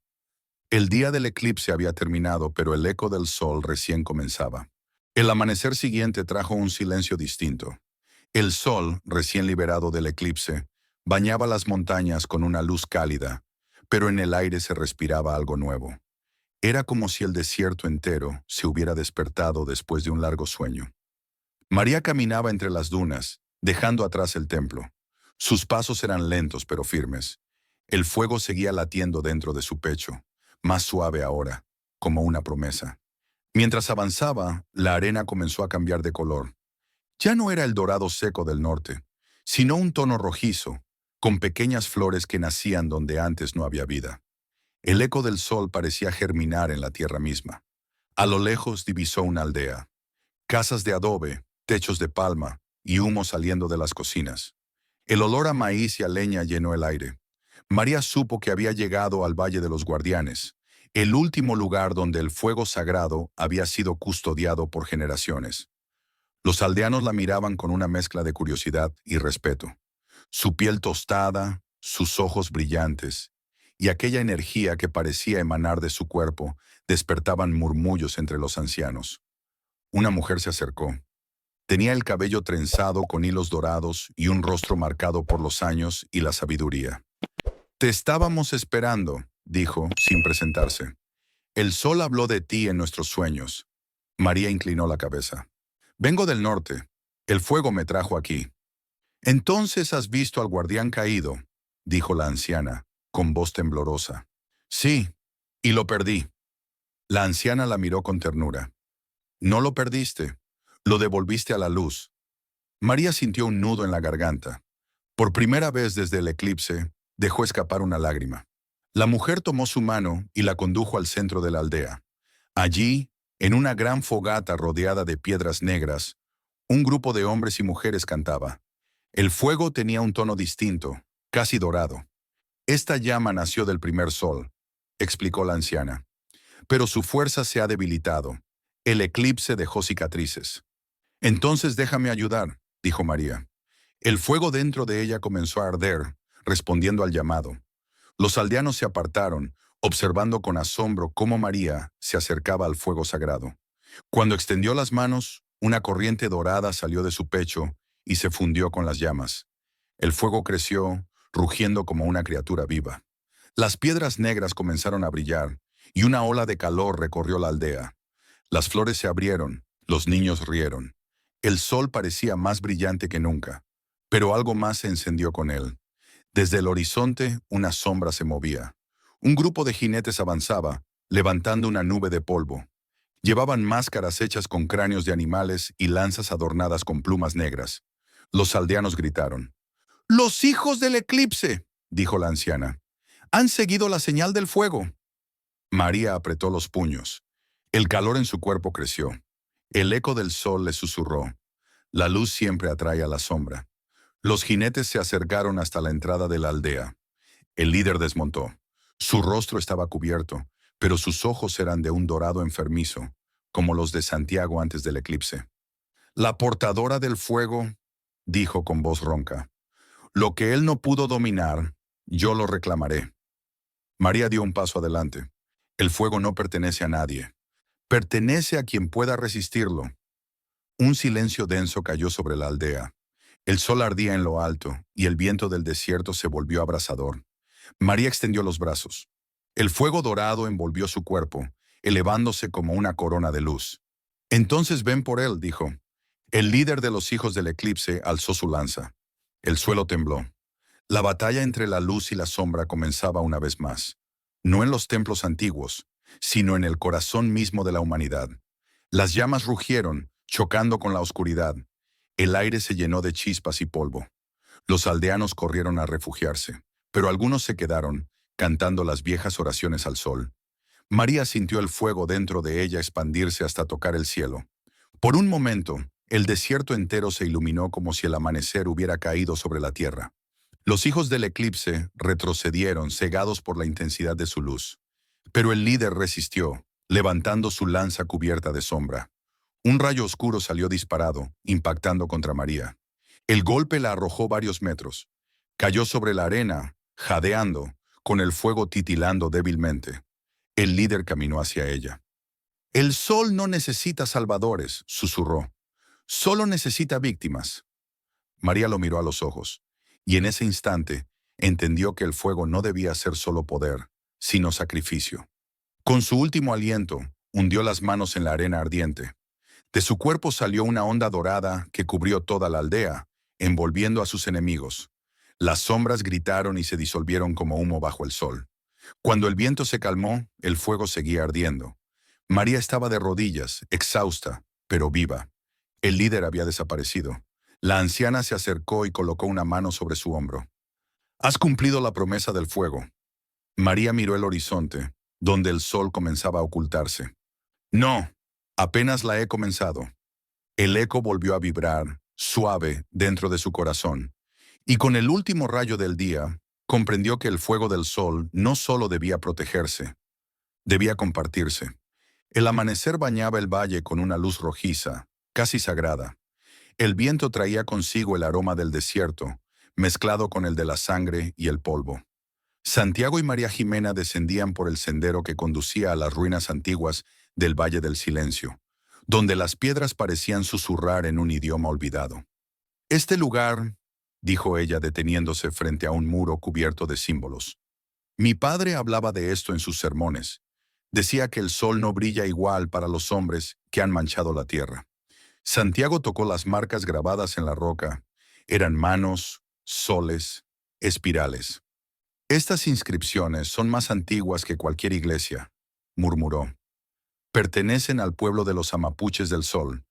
El día del eclipse había terminado, pero el eco del sol recién comenzaba. El amanecer siguiente trajo un silencio distinto. El sol, recién liberado del eclipse, bañaba las montañas con una luz cálida, pero en el aire se respiraba algo nuevo. Era como si el desierto entero se hubiera despertado después de un largo sueño. María caminaba entre las dunas, dejando atrás el templo. Sus pasos eran lentos pero firmes. El fuego seguía latiendo dentro de su pecho, más suave ahora, como una promesa. Mientras avanzaba, la arena comenzó a cambiar de color. Ya no era el dorado seco del norte, sino un tono rojizo, con pequeñas flores que nacían donde antes no había vida. El eco del sol parecía germinar en la tierra misma. A lo lejos divisó una aldea. Casas de adobe, techos de palma y humo saliendo de las cocinas. El olor a maíz y a leña llenó el aire. María supo que había llegado al Valle de los Guardianes, el último lugar donde el fuego sagrado había sido custodiado por generaciones. Los aldeanos la miraban con una mezcla de curiosidad y respeto. Su piel tostada, sus ojos brillantes, y aquella energía que parecía emanar de su cuerpo despertaban murmullos entre los ancianos. Una mujer se acercó. Tenía el cabello trenzado con hilos dorados y un rostro marcado por los años y la sabiduría. «Te estábamos esperando», dijo, sin presentarse. «El sol habló de ti en nuestros sueños». María inclinó la cabeza. «Vengo del norte. El fuego me trajo aquí». «Entonces has visto al guardián caído», dijo la anciana, con voz temblorosa. «Sí, y lo perdí». La anciana la miró con ternura. «No lo perdiste, lo devolviste a la luz». María sintió un nudo en la garganta. Por primera vez desde el eclipse, dejó escapar una lágrima. La mujer tomó su mano y la condujo al centro de la aldea. Allí, En una gran fogata rodeada de piedras negras, un grupo de hombres y mujeres cantaba. El fuego tenía un tono distinto, casi dorado. Esta llama nació del primer sol, explicó la anciana. Pero su fuerza se ha debilitado. El eclipse dejó cicatrices. Entonces déjame ayudar, dijo María. El fuego dentro de ella comenzó a arder, respondiendo al llamado. Los aldeanos se apartaron, observando con asombro cómo María se acercaba al fuego sagrado. Cuando extendió las manos, una corriente dorada salió de su pecho y se fundió con las llamas. El fuego creció, rugiendo como una criatura viva. Las piedras negras comenzaron a brillar y una ola de calor recorrió la aldea. Las flores se abrieron, los niños rieron. El sol parecía más brillante que nunca, pero algo más se encendió con él. Desde el horizonte, una sombra se movía. Un grupo de jinetes avanzaba, levantando una nube de polvo. Llevaban máscaras hechas con cráneos de animales y lanzas adornadas con plumas negras. Los aldeanos gritaron. «¡Los hijos del eclipse!», dijo la anciana. «Han seguido la señal del fuego». María apretó los puños. El calor en su cuerpo creció. El eco del sol le susurró. La luz siempre atrae a la sombra. Los jinetes se acercaron hasta la entrada de la aldea. El líder desmontó. Su rostro estaba cubierto, pero sus ojos eran de un dorado enfermizo, como los de Santiago antes del eclipse. «La portadora del fuego», dijo con voz ronca. «Lo que él no pudo dominar, yo lo reclamaré». María dio un paso adelante. El fuego no pertenece a nadie. Pertenece a quien pueda resistirlo. Un silencio denso cayó sobre la aldea. El sol ardía en lo alto y el viento del desierto se volvió abrasador. María extendió los brazos. El fuego dorado envolvió su cuerpo, elevándose como una corona de luz. «Entonces ven por él», dijo. El líder de los hijos del eclipse alzó su lanza. El suelo tembló. La batalla entre la luz y la sombra comenzaba una vez más. No en los templos antiguos, sino en el corazón mismo de la humanidad. Las llamas rugieron, chocando con la oscuridad. El aire se llenó de chispas y polvo. Los aldeanos corrieron a refugiarse, pero algunos se quedaron, cantando las viejas oraciones al sol. María sintió el fuego dentro de ella expandirse hasta tocar el cielo. Por un momento, el desierto entero se iluminó como si el amanecer hubiera caído sobre la tierra. Los hijos del eclipse retrocedieron, cegados por la intensidad de su luz. Pero el líder resistió, levantando su lanza cubierta de sombra. Un rayo oscuro salió disparado, impactando contra María. El golpe la arrojó varios metros. Cayó sobre la arena, jadeando, con el fuego titilando débilmente. El líder caminó hacia ella. «El sol no necesita salvadores», susurró. «Solo necesita víctimas». María lo miró a los ojos, y en ese instante entendió que el fuego no debía ser solo poder, sino sacrificio. Con su último aliento, hundió las manos en la arena ardiente. De su cuerpo salió una onda dorada que cubrió toda la aldea, envolviendo a sus enemigos. Las sombras gritaron y se disolvieron como humo bajo el sol. Cuando el viento se calmó, el fuego seguía ardiendo. María estaba de rodillas, exhausta, pero viva. El líder había desaparecido. La anciana se acercó y colocó una mano sobre su hombro. «Has cumplido la promesa del fuego». María miró el horizonte, donde el sol comenzaba a ocultarse. «No, apenas la he comenzado». El eco volvió a vibrar, suave, dentro de su corazón. Y con el último rayo del día, comprendió que el fuego del sol no solo debía protegerse, debía compartirse. El amanecer bañaba el valle con una luz rojiza, casi sagrada. El viento traía consigo el aroma del desierto, mezclado con el de la sangre y el polvo. Santiago y María Jimena descendían por el sendero que conducía a las ruinas antiguas del Valle del Silencio, donde las piedras parecían susurrar en un idioma olvidado. «Este lugar», dijo ella deteniéndose frente a un muro cubierto de símbolos. «Mi padre hablaba de esto en sus sermones. Decía que el sol no brilla igual para los hombres que han manchado la tierra». Santiago tocó las marcas grabadas en la roca. Eran manos, soles, espirales. «Estas inscripciones son más antiguas que cualquier iglesia», murmuró. «Pertenecen al pueblo de los Amapuches del Sol,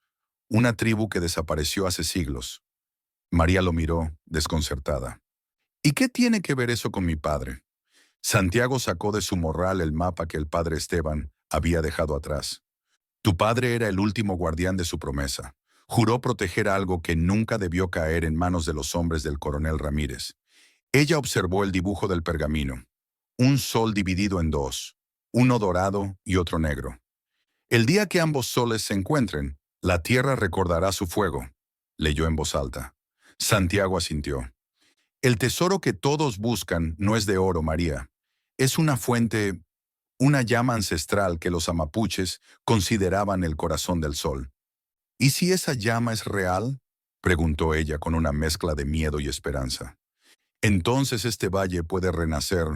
una tribu que desapareció hace siglos». María lo miró, desconcertada. «¿Y qué tiene que ver eso con mi padre?». Santiago sacó de su morral el mapa que el padre Esteban había dejado atrás. Tu padre era el último guardián de su promesa. Juró proteger algo que nunca debió caer en manos de los hombres del coronel Ramírez. Ella observó el dibujo del pergamino. Un sol dividido en dos, uno dorado y otro negro. El día que ambos soles se encuentren, la tierra recordará su fuego, leyó en voz alta. Santiago asintió. El tesoro que todos buscan no es de oro, María. Es una fuente, una llama ancestral que los amapuches consideraban el corazón del sol. ¿Y si esa llama es real? Preguntó ella con una mezcla de miedo y esperanza. Entonces este valle puede renacer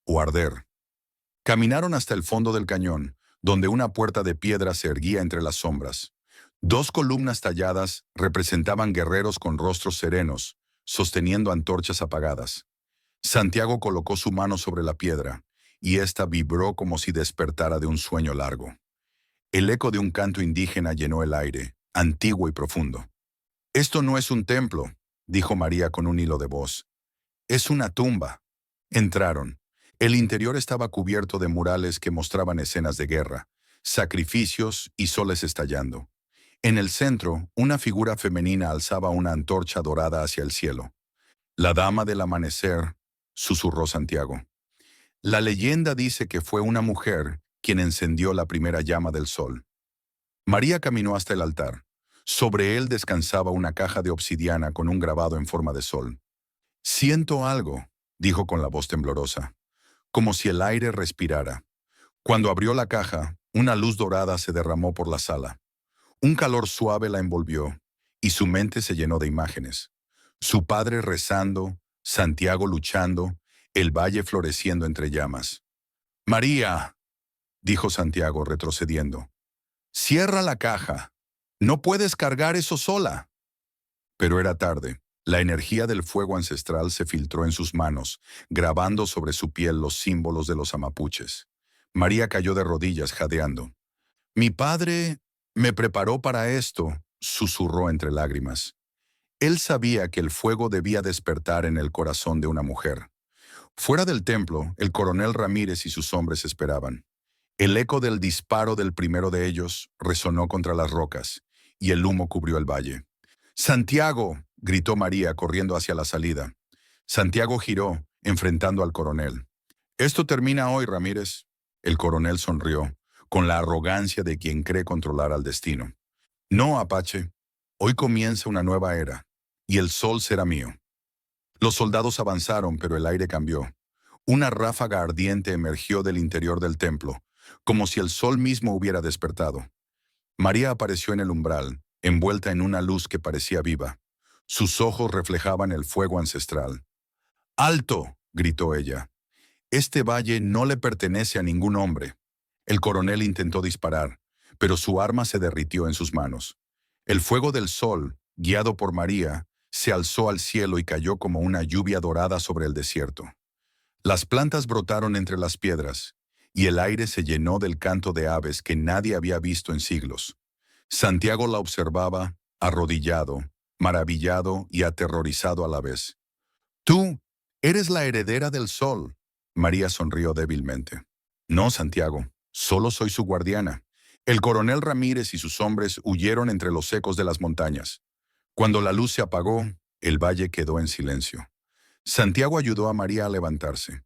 o arder. Caminaron hasta el fondo del cañón, donde una puerta de piedra se erguía entre las sombras. Dos columnas talladas representaban guerreros con rostros serenos, sosteniendo antorchas apagadas. Santiago colocó su mano sobre la piedra, y ésta vibró como si despertara de un sueño largo. El eco de un canto indígena llenó el aire, antiguo y profundo. «Esto no es un templo», dijo María con un hilo de voz. «Es una tumba». Entraron. El interior estaba cubierto de murales que mostraban escenas de guerra, sacrificios y soles estallando. En el centro, una figura femenina alzaba una antorcha dorada hacia el cielo. «La dama del amanecer», susurró Santiago. «La leyenda dice que fue una mujer quien encendió la primera llama del sol». María caminó hasta el altar. Sobre él descansaba una caja de obsidiana con un grabado en forma de sol. «Siento algo», dijo con la voz temblorosa, como si el aire respirara. Cuando abrió la caja, una luz dorada se derramó por la sala. Un calor suave la envolvió, y su mente se llenó de imágenes. Su padre rezando, Santiago luchando, el valle floreciendo entre llamas. «María», dijo Santiago retrocediendo, «cierra la caja. No puedes cargar eso sola». Pero era tarde. La energía del fuego ancestral se filtró en sus manos, grabando sobre su piel los símbolos de los amapuches. María cayó de rodillas, jadeando. «Mi padre me preparó para esto», susurró entre lágrimas. Él sabía que el fuego debía despertar en el corazón de una mujer. Fuera del templo, el coronel Ramírez y sus hombres esperaban. El eco del disparo del primero de ellos resonó contra las rocas, y el humo cubrió el valle. «Santiago», gritó María corriendo hacia la salida. Santiago giró, enfrentando al coronel. «Esto termina hoy, Ramírez». El coronel sonrió, con la arrogancia de quien cree controlar al destino. «No, Apache. Hoy comienza una nueva era, y el sol será mío». Los soldados avanzaron, pero el aire cambió. Una ráfaga ardiente emergió del interior del templo, como si el sol mismo hubiera despertado. María apareció en el umbral, envuelta en una luz que parecía viva. Sus ojos reflejaban el fuego ancestral. «¡Alto!», gritó ella. «Este valle no le pertenece a ningún hombre». El coronel intentó disparar, pero su arma se derritió en sus manos. El fuego del sol, guiado por María, se alzó al cielo y cayó como una lluvia dorada sobre el desierto. Las plantas brotaron entre las piedras, y el aire se llenó del canto de aves que nadie había visto en siglos. Santiago la observaba, arrodillado, maravillado y aterrorizado a la vez. «Tú eres la heredera del sol», María sonrió débilmente. «No, Santiago, solo soy su guardiana». El coronel Ramírez y sus hombres huyeron entre los ecos de las montañas. Cuando la luz se apagó, el valle quedó en silencio. Santiago ayudó a María a levantarse.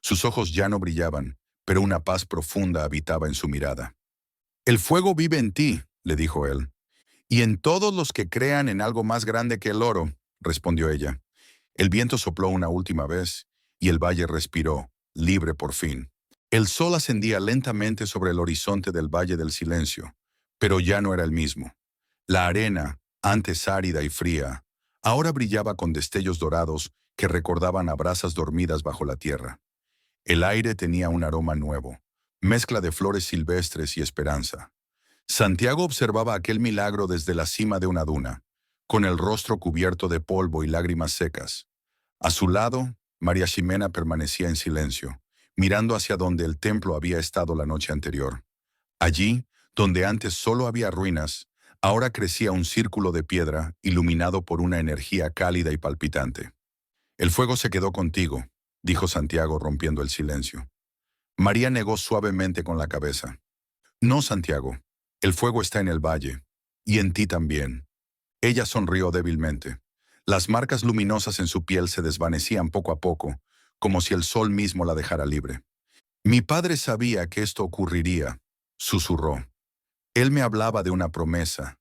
Sus ojos ya no brillaban, pero una paz profunda habitaba en su mirada. «El fuego vive en ti», le dijo él. «Y en todos los que crean en algo más grande que el oro», respondió ella. El viento sopló una última vez, y el valle respiró, libre por fin. El sol ascendía lentamente sobre el horizonte del Valle del Silencio, pero ya no era el mismo. La arena, antes árida y fría, ahora brillaba con destellos dorados que recordaban a brasas dormidas bajo la tierra. El aire tenía un aroma nuevo, mezcla de flores silvestres y esperanza. Santiago observaba aquel milagro desde la cima de una duna, con el rostro cubierto de polvo y lágrimas secas. A su lado, María Ximena permanecía en silencio, mirando hacia donde el templo había estado la noche anterior. Allí, donde antes solo había ruinas, ahora crecía un círculo de piedra iluminado por una energía cálida y palpitante. «El fuego se quedó contigo», dijo Santiago rompiendo el silencio. María negó suavemente con la cabeza. «No, Santiago, El fuego está en el valle, y en ti también. Ella sonrió débilmente. Las marcas luminosas en su piel se desvanecían poco a poco, como si el sol mismo la dejara libre. Mi padre sabía que esto ocurriría, susurró. Él me hablaba de una promesa,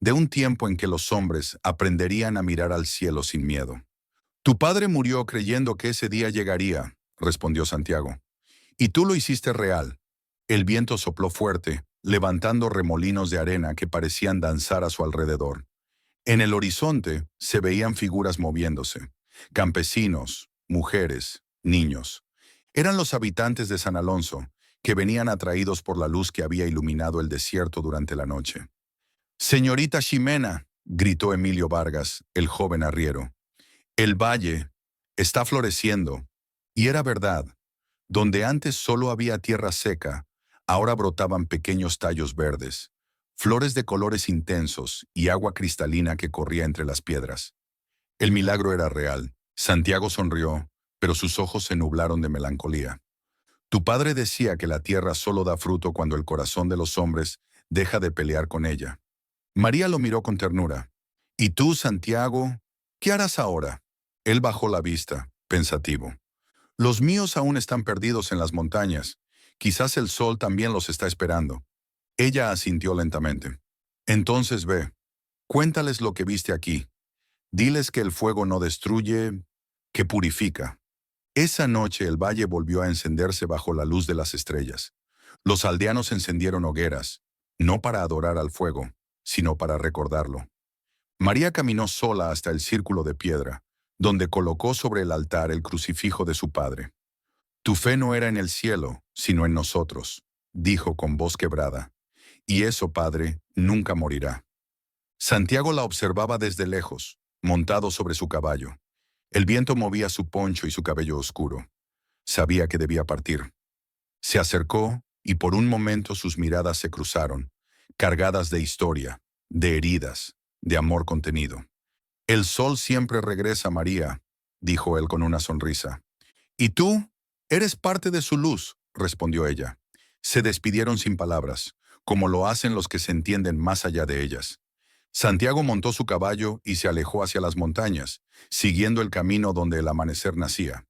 de un tiempo en que los hombres aprenderían a mirar al cielo sin miedo. Tu padre murió creyendo que ese día llegaría, respondió Santiago. Y tú lo hiciste real. El viento sopló fuerte, levantando remolinos de arena que parecían danzar a su alrededor. En el horizonte se veían figuras moviéndose. Campesinos, mujeres, niños. Eran los habitantes de San Alonso, que venían atraídos por la luz que había iluminado el desierto durante la noche. Señorita Ximena, gritó Emilio Vargas, el joven arriero. El valle está floreciendo. Y era verdad. Donde antes solo había tierra seca, ahora brotaban pequeños tallos verdes, flores de colores intensos y agua cristalina que corría entre las piedras. El milagro era real. Santiago sonrió, pero sus ojos se nublaron de melancolía. Tu padre decía que la tierra solo da fruto cuando el corazón de los hombres deja de pelear con ella. María lo miró con ternura. ¿Y tú, Santiago, qué harás ahora? Él bajó la vista, pensativo. Los míos aún están perdidos en las montañas. Quizás el sol también los está esperando. Ella asintió lentamente. Entonces ve, cuéntales lo que viste aquí. Diles que el fuego no destruye, que purifica. Esa noche el valle volvió a encenderse bajo la luz de las estrellas. Los aldeanos encendieron hogueras, no para adorar al fuego, sino para recordarlo. María caminó sola hasta el círculo de piedra, donde colocó sobre el altar el crucifijo de su padre. Tu fe no era en el cielo, sino en nosotros, dijo con voz quebrada. Y eso, padre, nunca morirá. Santiago la observaba desde lejos, montado sobre su caballo. El viento movía su poncho y su cabello oscuro. Sabía que debía partir. Se acercó y por un momento sus miradas se cruzaron, cargadas de historia, de heridas, de amor contenido. El sol siempre regresa, María, dijo él con una sonrisa. ¿Y tú? Eres parte de su luz, respondió ella. Se despidieron sin palabras, como lo hacen los que se entienden más allá de ellas. Santiago montó su caballo y se alejó hacia las montañas, siguiendo el camino donde el amanecer nacía.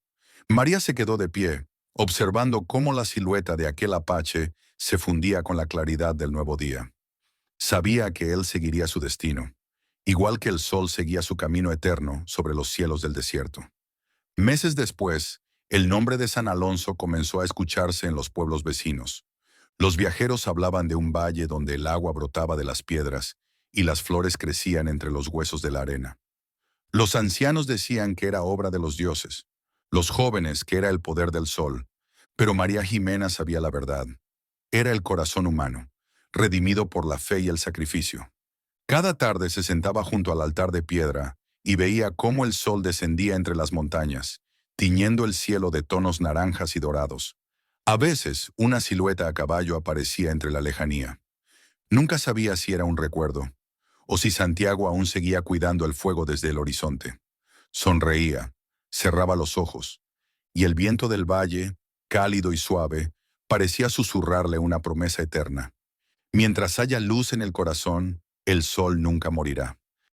María se quedó de pie, observando cómo la silueta de aquel apache se fundía con la claridad del nuevo día. Sabía que él seguiría su destino, igual que el sol seguía su camino eterno sobre los cielos del desierto. Meses después, el nombre de San Alonso comenzó a escucharse en los pueblos vecinos. Los viajeros hablaban de un valle donde el agua brotaba de las piedras y las flores crecían entre los huesos de la arena. Los ancianos decían que era obra de los dioses, los jóvenes que era el poder del sol, pero María Jimena sabía la verdad. Era el corazón humano, redimido por la fe y el sacrificio. Cada tarde se sentaba junto al altar de piedra y veía cómo el sol descendía entre las montañas, tiñendo el cielo de tonos naranjas y dorados. A veces, una silueta a caballo aparecía entre la lejanía. Nunca sabía si era un recuerdo, o si Santiago aún seguía cuidando el fuego desde el horizonte. Sonreía, cerraba los ojos, y el viento del valle, cálido y suave, parecía susurrarle una promesa eterna. Mientras haya luz en el corazón, el sol nunca morirá.